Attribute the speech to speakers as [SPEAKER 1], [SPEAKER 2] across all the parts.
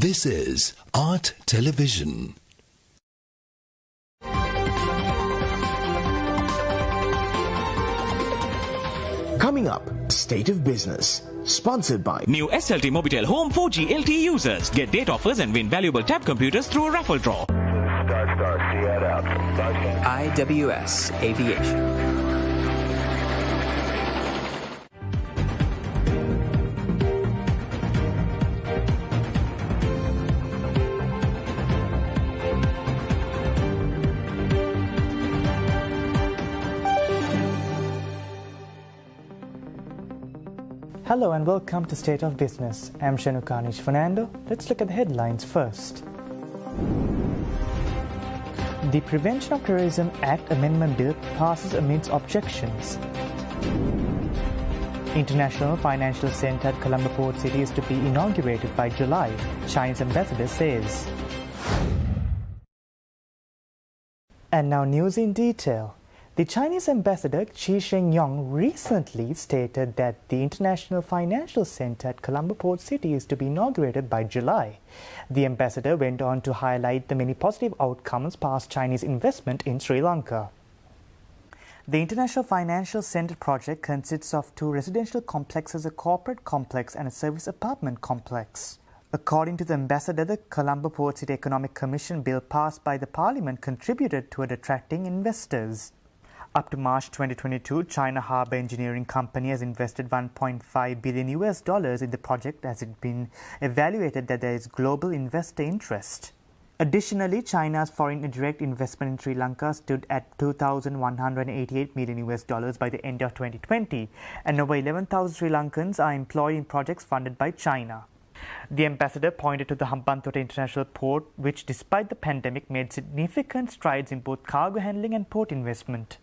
[SPEAKER 1] This is Art Television.
[SPEAKER 2] Coming up, State of Business, sponsored by
[SPEAKER 3] New SLT Mobitel Home 4G LTE users get date offers and win valuable tab computers through a raffle draw.
[SPEAKER 4] IWS Aviation.
[SPEAKER 5] Hello and welcome to State of Business. I'm Shanukanish Fernando. Let's look at the headlines first. The Prevention of Terrorism Act Amendment Bill passes amidst objections. International Financial Centre at Colombo Port City is to be inaugurated by July, Chinese ambassador says. And now news in detail. The Chinese ambassador Qi Shenyong recently stated that the International Financial Centre at Colombo Port City is to be inaugurated by July. The ambassador went on to highlight the many positive outcomes past Chinese investment in Sri Lanka. The International Financial Centre project consists of 2 residential complexes, a corporate complex and a service apartment complex. According to the ambassador, the Colombo Port City Economic Commission bill passed by the parliament contributed toward attracting investors. Up to March 2022, China Harbour Engineering Company has invested $1.5 billion in the project as it been evaluated that there is global investor interest. Additionally, China's foreign direct investment in Sri Lanka stood at $2,188 million by the end of 2020, and over 11,000 Sri Lankans are employed in projects funded by China. The ambassador pointed to the Hambantota International Port, which despite the pandemic made significant strides in both cargo handling and port investment.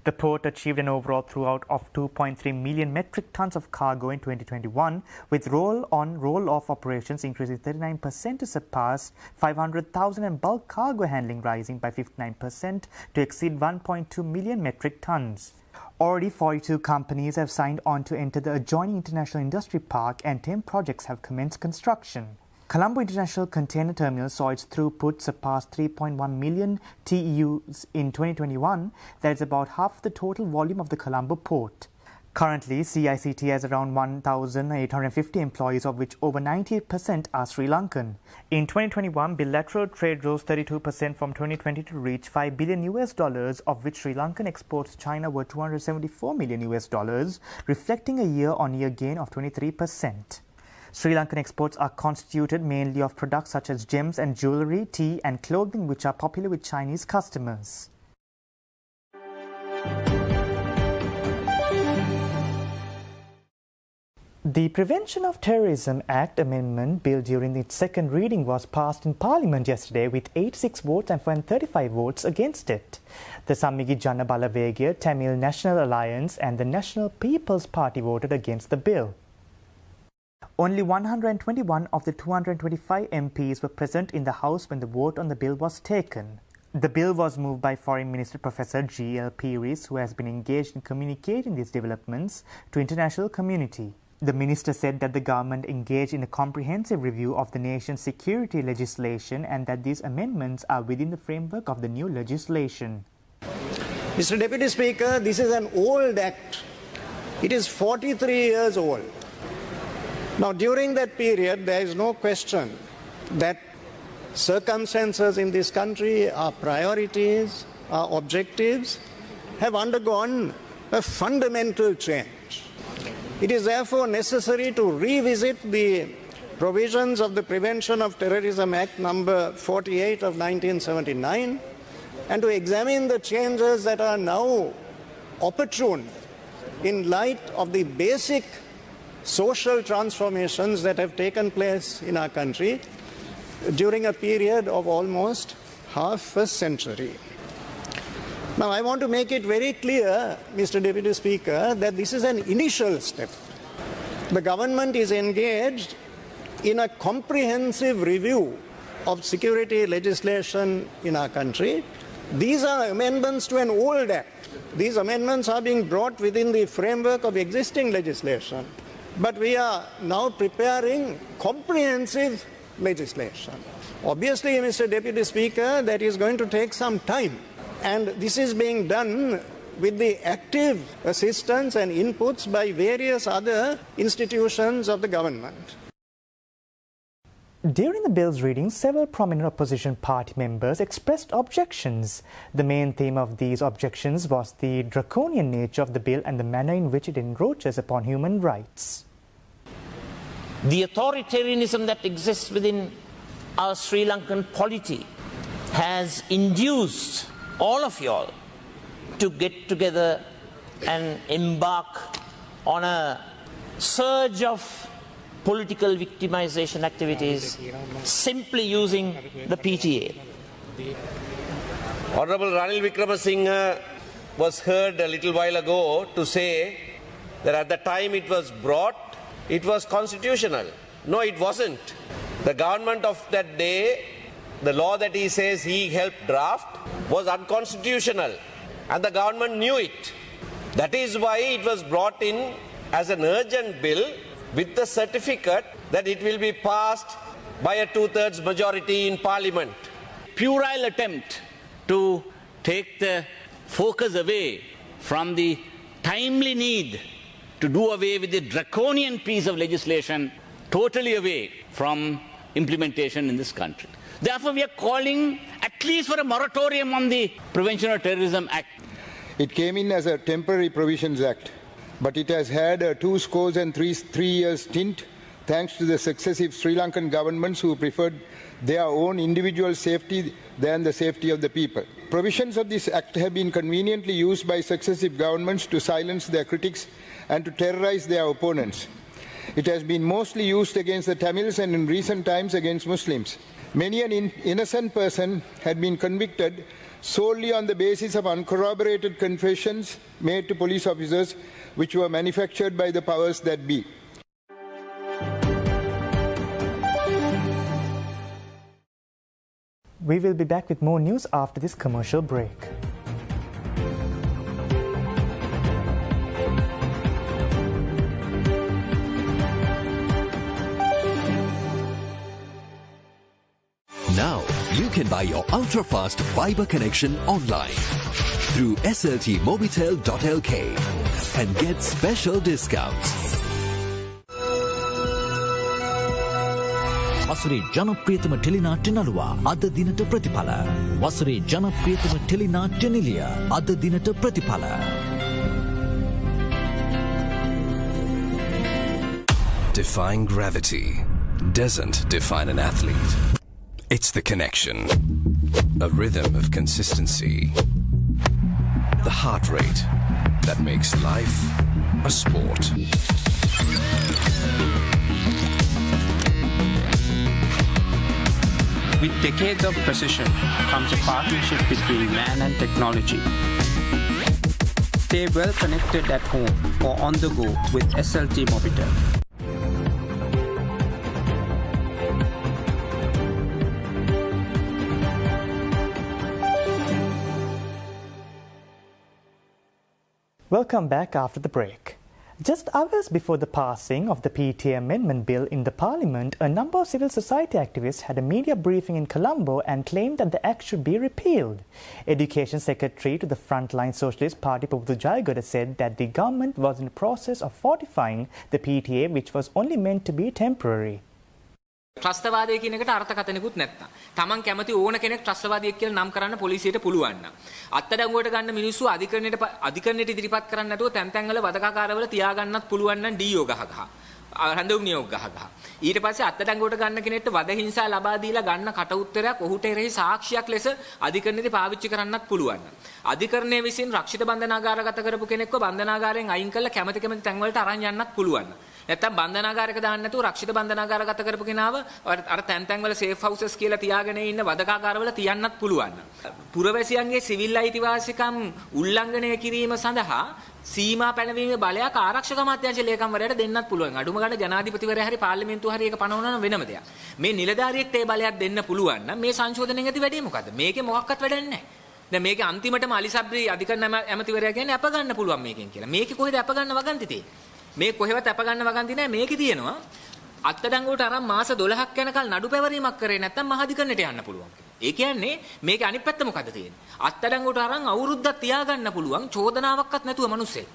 [SPEAKER 5] The port achieved an overall throughput of 2.3 million metric tons of cargo in 2021, with roll-on, roll-off operations increasing 39% to surpass 500,000 and bulk cargo handling rising by 59% to exceed 1.2 million metric tons. Already 42 companies have signed on to enter the adjoining International Industry Park and 10 projects have commenced construction. Colombo International Container Terminal saw its throughput surpass 3.1 million TEUs in 2021. That is about half the total volume of the Colombo port. Currently, CICT has around 1,850 employees, of which over 98% are Sri Lankan. In 2021, bilateral trade rose 32% from 2020 to reach $5 billion, of which Sri Lankan exports to China were $274 million, reflecting a year-on-year gain of 23%. Sri Lankan exports are constituted mainly of products such as gems and jewellery, tea and clothing, which are popular with Chinese customers. The Prevention of Terrorism Act Amendment Bill during its second reading was passed in Parliament yesterday with 86 votes and 35 votes against it. The Sammigi Jana Balawegaya, Tamil National Alliance and the National People's Party voted against the bill. Only 121 of the 225 MPs were present in the House when the vote on the bill was taken. The bill was moved by Foreign Minister Professor G.L. Peiris, who has been engaged in communicating these developments to international community. The minister said that the government engaged in a comprehensive review of the nation's security legislation and that these amendments are within the framework of the new legislation.
[SPEAKER 6] Mr. Deputy Speaker, this is an old act. It is 43 years old. Now, during that period, there is no question that circumstances in this country, our priorities, our objectives, have undergone a fundamental change. It is therefore necessary to revisit the provisions of the Prevention of Terrorism Act number 48 of 1979 and to examine the changes that are now opportune in light of the basic social transformations that have taken place in our country during a period of almost half a century. Now, I want to make it very clear, Mr. Deputy Speaker, that this is an initial step. The government is engaged in a comprehensive review of security legislation in our country. These are amendments to an old act. These amendments are being brought within the framework of existing legislation. But we are now preparing comprehensive legislation. Obviously, Mr. Deputy Speaker, that is going to take some time, and this is being done with the active assistance and inputs by various other institutions of the government.
[SPEAKER 5] During the bill's reading, several prominent opposition party members expressed objections. The main theme of these objections was the draconian nature of the bill and the manner in which it encroaches upon human rights.
[SPEAKER 7] The authoritarianism that exists within our Sri Lankan polity has induced all of y'all to get together and embark on a surge of political victimization activities simply using the PTA.
[SPEAKER 8] Honorable Ranil Wickremesinghe was heard a little while ago to say that at the time it was brought, it was constitutional. No, it wasn't. The government of that day, the law that he says he helped draft, was unconstitutional, and the government knew it. That is why it was brought in as an urgent bill with the certificate that it will be passed by a 2/3 majority in Parliament.
[SPEAKER 9] Puerile attempt to take the focus away from the timely need to do away with the draconian piece of legislation, totally away from implementation in this country. Therefore, we are calling at least for a moratorium on the Prevention of Terrorism Act.
[SPEAKER 10] It came in as a temporary provisions act, but it has had a 2 scores and 3 years stint thanks to the successive Sri Lankan governments who preferred their own individual safety than the safety of the people. Provisions of this act have been conveniently used by successive governments to silence their critics and to terrorize their opponents. It has been mostly used against the Tamils and in recent times against Muslims. Many an innocent person had been convicted solely on the basis of uncorroborated confessions made to police officers, which were manufactured by the powers that be.
[SPEAKER 5] We will be back with more news after this commercial break.
[SPEAKER 1] Now you can buy your ultra-fast fiber connection online through sltmobitel.lk and get special discounts.
[SPEAKER 11] වසරේ ජනප්‍රියතම ටෙලිනාට්‍ය නළුවා අද දිනට ප්‍රතිඵල. වසරේ ජනප්‍රියතම ටෙලිනාට්‍ය නිලිය අද දිනට ප්‍රතිඵල.
[SPEAKER 1] Defying gravity doesn't define an athlete. It's the connection, a rhythm of consistency, the heart rate that makes life a sport.
[SPEAKER 4] With decades of precision comes a partnership between man and technology. Stay well connected at home or on the go with SLT Mobitel.
[SPEAKER 5] Welcome back after the break. Just hours before the passing of the PTA Amendment Bill in the Parliament, a number of civil society activists had a media briefing in Colombo and claimed that the act should be repealed. Education Secretary to the Frontline Socialist Party, Pubutu Jayagada, said that the government was in the process of fortifying the PTA, which was only meant to be temporary.
[SPEAKER 12] ත්‍රස්තවාදය කියන එකට අර්ථකථනකුත් නැත්තම් තමන් කැමති ඕන කෙනෙක් ත්‍රස්තවාදියෙක් කියලා නම් කරන්න පොලිසියට පුළුවන් නම් අත්අඩංගුවට ගන්න මිනිස්සු අධිකරණයට ඉදිරිපත් කරන්න නැතුව තැන් තැන්වල වදකාකාරවල තියාගන්නත් පුළුවන් නම් ඩීఓ ගහගහ රැඳවුම් නියෝග ගහගහ ඊට පස්සේ අත්අඩංගුවට ගන්න කෙනෙක්ට වද හිංසා ලබා දීලා ගන්න කට උත්තරයක් ඔහුට එරෙහි සාක්ෂියක් ලෙස අධිකරණයේදී පාවිච්චි කරන්නත් පුළුවන් නම් අධිකරණයේ විසින් රක්ෂිත බන්ධනාගාරගත කරපු කෙනෙක්ව බන්ධනාගාරයෙන් අයින් කරලා කැමති තැන්වලට අරන් යන්නත් පුළුවන් නැත්තම් බන්ධනාගාරයක දාන්න නැතුව රක්ෂිත බන්ධනාගාරගත කරපු කෙනාව අර තැන් තැන්වල සේෆ් හවුසස් කියලා තියාගෙන ඉන්න වදකාකාරවල තියන්නත් පුළුවන්. පුරවැසියන්ගේ සිවිල් අයිතිවාසිකම් උල්ලංඝනය කිරීම සඳහා සීමා පැනවීමේ බලයක් ආරක්ෂක අමාත්‍යාංශ ලේකම්වරයාට දෙන්නත් පුළුවන්. අඩුම ගන්න ජනාධිපතිවරයා හරි පාර්ලිමේන්තුව හරි ඒක පනවනවා නම් වෙනම දෙයක්. මේ නිලධාරියෙක්ට ඒ බලයක් දෙන්න පුළුවන් නම් මේ සංශෝධනයෙන් ඇති වැඩේ මොකද්ද? මේකේ මොකක්වත් වැඩක් නැහැ. දැන් මේකේ අන්තිමටම අලිසබ්රි අධිකරණ ඇමතිවරයා කියන්නේ අප ගන්න පුළුවන් මේකෙන් කියලා. මේකේ කොහෙද අප ගන්න වගන්ති තියෙන්නේ? මේ කොහෙවත් අප ගන්න වගන්ති නැහැ. මේකේ තියෙනවා අත්අඩංගුවට අරන් මාස 12ක් යනකල් නඩු පැවරීමක් කරේ නැත්නම් මහාධිකරණයට යන්න පුළුවන් කියලා. ඒ කියන්නේ මේකේ අනිත් පැත්ත මොකද්ද තියෙන්නේ? අත්අඩංගුවට අරන් අවුරුද්දක් තියාගන්න පුළුවන් චෝදනාවක්වත් නැතුව මිනිස්සෙක්.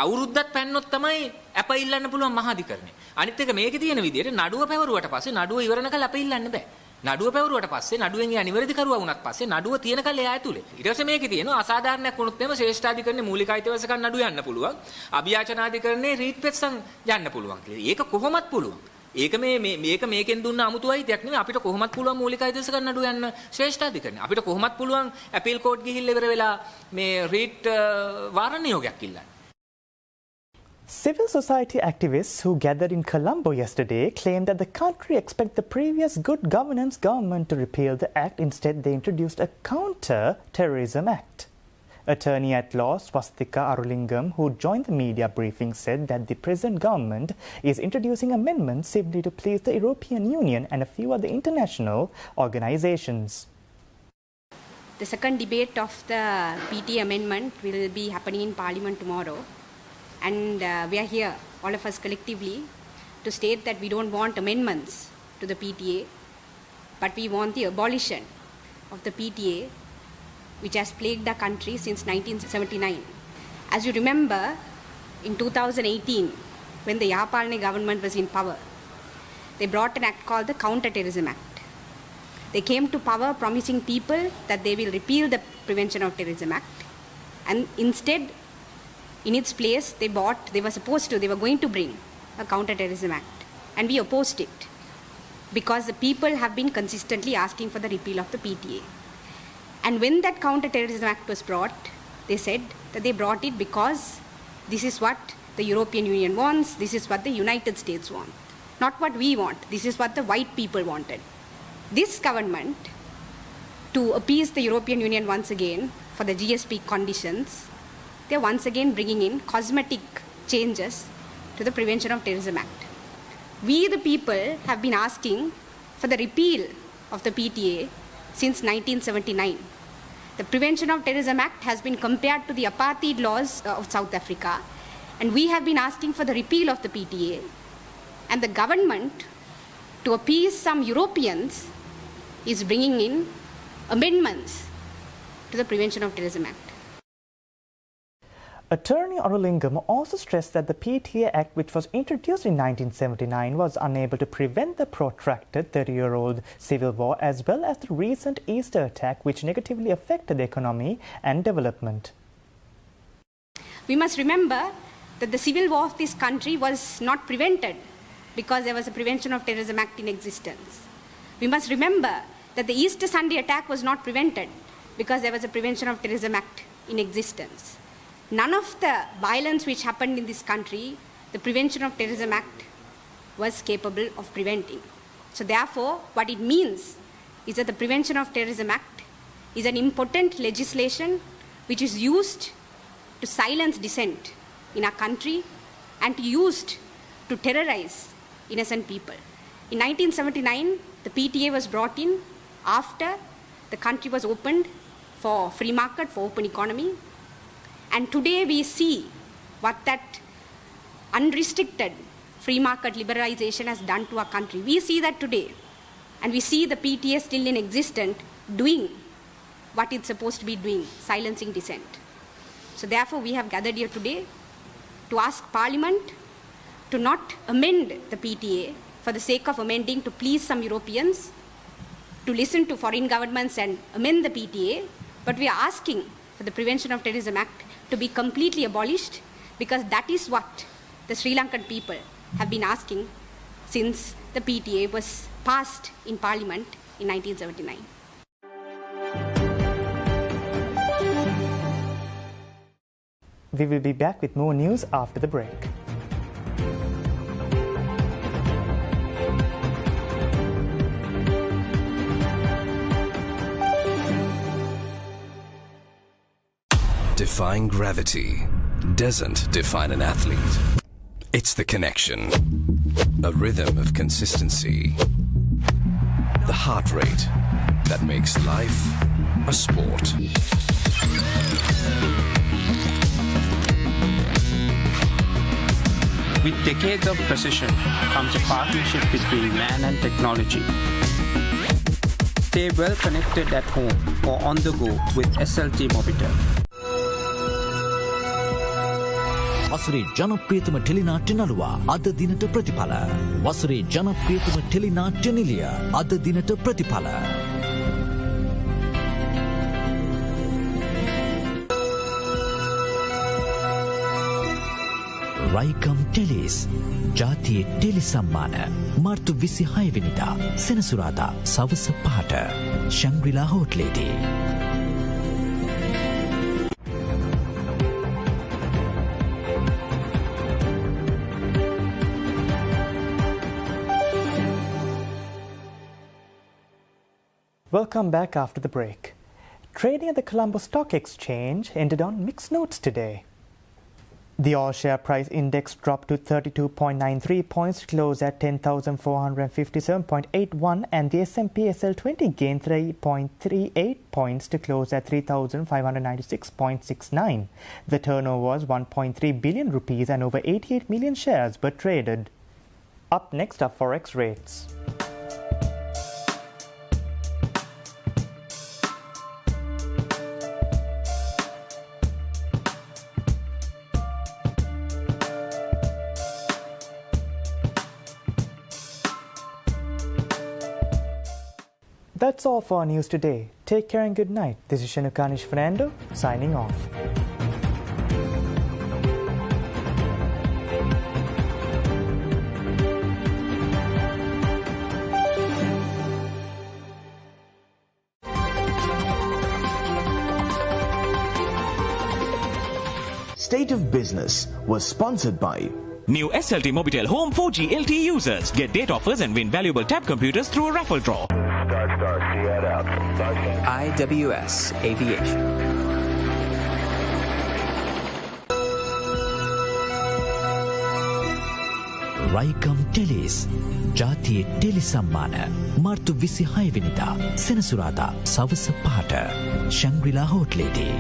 [SPEAKER 12] අවුරුද්දක් පැන්නොත් තමයි අප ඉල්ලන්න පුළුවන් මහාධිකරණේ. අනිත් එක මේකේ තියෙන විදිහට නඩුව පැවරුවට පස්සේ නඩුව ඉවරනකල් අප ඉල්ලන්න බෑ. නඩුව පැවරුවට පස්සේ නඩුවෙන් යා නිවැරදි කරුවා වුණත් පස්සේ නඩුව තියෙනකල් එයා ඇතුලේ. ඊට පස්සේ මේකේ තියෙනවා අසාධාරණයක් වුණොත් එම ශ්‍රේෂ්ඨාධිකරණේ මූලික අයිතිවාසිකම් නඩුව යන්න පුළුවන්. අභියාචනාධිකරණේ රීට් පෙත්සම් යන්න පුළුවන් කියලා. ඒක කොහොමත් පුළුවන්. ඒක මේකෙන් දුන්න අමුතු අයිතියක් නෙමෙයි. අපිට කොහොමත් පුළුවන් මූලික අයිතිවාසිකම් නඩුව යන්න ශ්‍රේෂ්ඨාධිකරණේ. අපිට කොහොමත් පුළුවන් අපීල් කෝට් ගිහිල්ලා ඉවර වෙලා මේ රීට් වාරණ නියෝගයක් ඉල්ලන්න.
[SPEAKER 5] Civil society activists who gathered in Colombo yesterday claimed that the country expects the previous good governance government to repeal the act. Instead, they introduced a counter-terrorism act. Attorney at law Swastika Arulingam, who joined the media briefing, said that the present government is introducing amendments simply to please the European Union and a few other international organizations.
[SPEAKER 13] The second debate of the PTA amendment will be happening in Parliament tomorrow. And we are here, all of us collectively, to state that we don't want amendments to the PTA, but we want the abolition of the PTA, which has plagued the country since 1979. As you remember, in 2018, when the Yapalne government was in power, they brought an act called the Counter-Terrorism Act. They came to power promising people that they will repeal the Prevention of Terrorism Act, and instead, in its place, they were going to bring a Counter-Terrorism Act, and we opposed it because the people have been consistently asking for the repeal of the PTA. And when that Counter-Terrorism Act was brought, they said that they brought it because this is what the European Union wants, this is what the United States want, not what we want, this is what the white people wanted. This government, to appease the European Union once again for the GSP conditions, they're once again bringing in cosmetic changes to the Prevention of Terrorism Act. We, the people, have been asking for the repeal of the PTA since 1979. The Prevention of Terrorism Act has been compared to the apartheid laws of South Africa, and we have been asking for the repeal of the PTA. And the government, to appease some Europeans, is bringing in amendments to the Prevention of Terrorism Act.
[SPEAKER 5] Attorney Arulingam also stressed that the PTA Act, which was introduced in 1979, was unable to prevent the protracted 30-year-old civil war as well as the recent Easter attack, which negatively affected the economy and development.
[SPEAKER 13] We must remember that the civil war of this country was not prevented because there was a Prevention of Terrorism Act in existence. We must remember that the Easter Sunday attack was not prevented because there was a Prevention of Terrorism Act in existence. None of the violence which happened in this country, the Prevention of Terrorism Act was capable of preventing. So therefore, what it means is that the Prevention of Terrorism Act is an important legislation which is used to silence dissent in our country and used to terrorize innocent people. In 1979, the PTA was brought in after the country was opened for free market, for open economy. And today we see what that unrestricted free market liberalization has done to our country. We see that today. And we see the PTA still in existence doing what it's supposed to be doing, silencing dissent. So therefore we have gathered here today to ask Parliament to not amend the PTA for the sake of amending to please some Europeans, to listen to foreign governments and amend the PTA, but we are asking for the Prevention of Terrorism Act to be completely abolished, because that is what the Sri Lankan people have been asking since the PTA was passed in Parliament in 1979.
[SPEAKER 5] We will be back with more news after the break.
[SPEAKER 1] Defying gravity doesn't define an athlete. It's the connection, a rhythm of consistency, the heart rate that makes life a sport.
[SPEAKER 4] With decades of precision comes a partnership between man and technology. Stay well connected at home or on the go with SLT Mobitel.
[SPEAKER 11] වසරේ ජනප්‍රියතම ටෙලිනාට්‍ය නළුවා අද දිනට ප්‍රතිඵල. වසරේ ජනප්‍රියතම ටෙලිනාට්‍ය නිලිය අද දිනට ප්‍රතිඵල. රයිකම් Tellies ජාතියේ tele සම්මාන මාර්තු 26 වෙනිදා සෙනසුරාදා සවස 5ට ශැන්ග්‍රිලා හෝටලේදී.
[SPEAKER 5] Welcome back after the break. Trading at the Colombo Stock Exchange ended on mixed notes today. The all-share price index dropped to 32.93 points to close at 10,457.81, and the S&P SL20 gained 3.38 points to close at 3,596.69. The turnover was 1.3 billion rupees and over 88 million shares were traded. Up next are forex rates. That's all for our news today. Take care and good night. This is Shanukanish Fernando signing off.
[SPEAKER 2] State of Business was sponsored by
[SPEAKER 3] New SLT Mobitel Home 4G LTE users get date offers and win valuable tab computers through a raffle draw.
[SPEAKER 14] IWS Aviation.
[SPEAKER 11] රයිකම් Tellies ජාතියේ tele සම්මාන මාර්තු 26 වෙනිදා සෙනසුරාදා සවස 5ට ශැන්ග්‍රිලා හෝටලේදී.